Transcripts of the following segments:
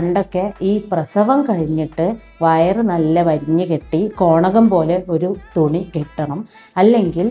പണ്ടൊക്കെ ഈ പ്രസവം കഴിഞ്ഞിട്ട് വയറ് നല്ല വരിഞ്ഞ് കെട്ടി കോണകം പോലെ ഒരു തുണി കെട്ടണം, അല്ലെങ്കിൽ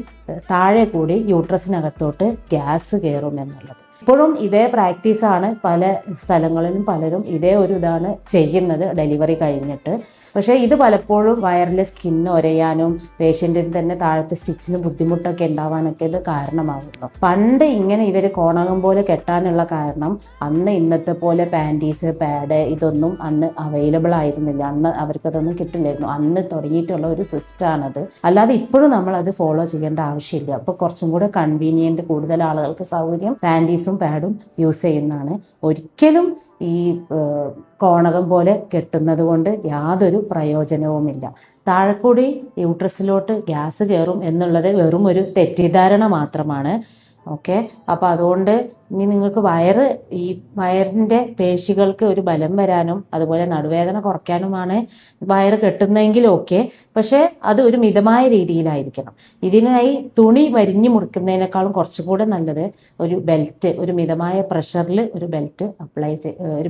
താഴെ കൂടി യൂട്രസിനകത്തോട്ട് ഗ്യാസ് കയറും എന്നുള്ളത്. ഇപ്പോഴും ഇതേ പ്രാക്ടീസാണ് പല സ്ഥലങ്ങളിലും, പലരും ഇതേ ഒരു ഇതാണ് ചെയ്യുന്നത് ഡെലിവറി കഴിഞ്ഞിട്ട്. പക്ഷേ ഇത് പലപ്പോഴും വയറിലെ സ്കിന്ന് ഒരയാനും പേഷ്യൻറ്റിന് തന്നെ താഴത്തെ സ്റ്റിച്ചിന് ബുദ്ധിമുട്ടൊക്കെ ഉണ്ടാവാനൊക്കെ ഇത് കാരണമാകുന്നു. പണ്ട് ഇങ്ങനെ ഇവർ കോണകം പോലെ കെട്ടാനുള്ള കാരണം അന്ന് ഇന്നത്തെ പോലെ പാൻറ്റീസ്, പാഡ് ഇതൊന്നും അന്ന് അവൈലബിൾ ആയിരുന്നില്ല. അന്ന് അവർക്കതൊന്നും കിട്ടില്ലായിരുന്നു. അന്ന് തുടങ്ങിയിട്ടുള്ള ഒരു സിസ്റ്റമാണത്. അല്ലാതെ ഇപ്പോഴും നമ്മളത് ഫോളോ ചെയ്യേണ്ട ആവശ്യമില്ല. അപ്പോൾ കുറച്ചും കൂടെ കൺവീനിയൻറ്റ്, കൂടുതൽ ആളുകൾക്ക് സൗകര്യം പാൻറ്റീസും പാഡും യൂസ് ചെയ്യുന്നതാണ്. ഒരിക്കലും ഈ കോണകം പോലെ കെട്ടുന്നത് കൊണ്ട് യാതൊരു പ്രയോജനവുമില്ല. താഴെക്കൂടി യൂട്രസിലോട്ട് ഗ്യാസ് കയറും എന്നുള്ളത് വെറും ഒരു തെറ്റിദ്ധാരണ മാത്രമാണ്. ഓക്കെ, അപ്പോൾ അതുകൊണ്ട് ഇനി നിങ്ങൾക്ക് ഈ വയറിൻ്റെ പേശികൾക്ക് ഒരു ബലം വരാനും അതുപോലെ നടുവേദന കുറയ്ക്കാനുമാണ് വയറ് കെട്ടുന്നതെങ്കിലും ഓക്കെ, പക്ഷേ അത് ഒരു മിതമായ രീതിയിലായിരിക്കണം. ഇതിനായി തുണി വരിഞ്ഞു മുറിക്കുന്നതിനേക്കാളും കുറച്ചുകൂടെ നല്ലത് ഒരു ബെൽറ്റ്, ഒരു മിതമായ പ്രഷറിൽ ഒരു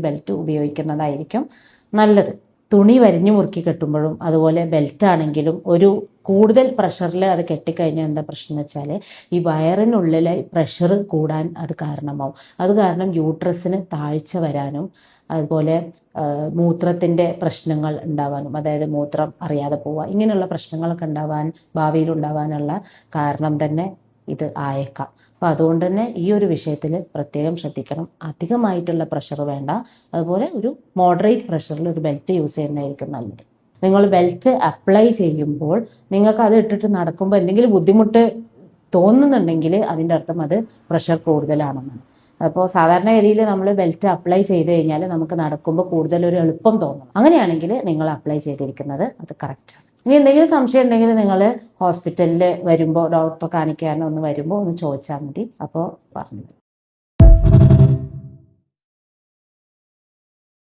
ബെൽറ്റ് ഉപയോഗിക്കുന്നതായിരിക്കും നല്ലത്. തുണി വരിഞ്ഞു മുറുക്കി കെട്ടുമ്പോഴും അതുപോലെ ബെൽറ്റ് ആണെങ്കിലും ഒരു കൂടുതൽ പ്രഷറിൽ അത് കെട്ടിക്കഴിഞ്ഞാൽ എന്താ പ്രശ്നം എന്ന് വെച്ചാൽ ഈ വയറിനുള്ളിലെ പ്രഷർ കൂടാൻ അത് കാരണമാവും. അത് കാരണം യൂട്രസിന് താഴ്ച വരാനും അതുപോലെ മൂത്രത്തിൻ്റെ പ്രശ്നങ്ങൾ ഉണ്ടാവാനും, അതായത് മൂത്രം അറിയാതെ പോവുക, ഇങ്ങനെയുള്ള പ്രശ്നങ്ങളൊക്കെ ഭാവിയിൽ ഉണ്ടാവാനുള്ള കാരണം തന്നെ ഇത് ആയേക്കാം. അപ്പോൾ അതുകൊണ്ട് തന്നെ ഈ ഒരു വിഷയത്തിൽ പ്രത്യേകം ശ്രദ്ധിക്കണം. അധികമായിട്ടുള്ള പ്രഷർ വേണ്ട. അതുപോലെ ഒരു മോഡറേറ്റ് പ്രഷറിൽ ഒരു ബെൽറ്റ് യൂസ് ചെയ്യുന്നതായിരിക്കും നല്ലത്. നിങ്ങൾ ബെൽറ്റ് അപ്ലൈ ചെയ്യുമ്പോൾ നിങ്ങൾക്ക് അത് ഇട്ടിട്ട് നടക്കുമ്പോൾ എന്തെങ്കിലും ബുദ്ധിമുട്ട് തോന്നുന്നുണ്ടെങ്കിൽ അതിൻ്റെ അർത്ഥം അത് പ്രഷർ കൂടുതലാണെന്നാണ്. അപ്പോൾ സാധാരണഗതിയിൽ നമ്മൾ ബെൽറ്റ് അപ്ലൈ ചെയ്ത് കഴിഞ്ഞാൽ നമുക്ക് നടക്കുമ്പോൾ കൂടുതലൊരു എളുപ്പം തോന്നണം. അങ്ങനെയാണെങ്കിൽ നിങ്ങൾ അപ്ലൈ ചെയ്തിരിക്കുന്നത് അത് കറക്റ്റാണ്. ഇനി എന്തെങ്കിലും സംശയം ഉണ്ടെങ്കിൽ നിങ്ങൾ ഹോസ്പിറ്റലിൽ വരുമ്പോൾ, ഡോക്ടറെ കാണിക്കാനോ ഒന്ന് വരുമ്പോൾ ഒന്ന് ചോദിച്ചാൽ മതി. അപ്പോൾ പറഞ്ഞു.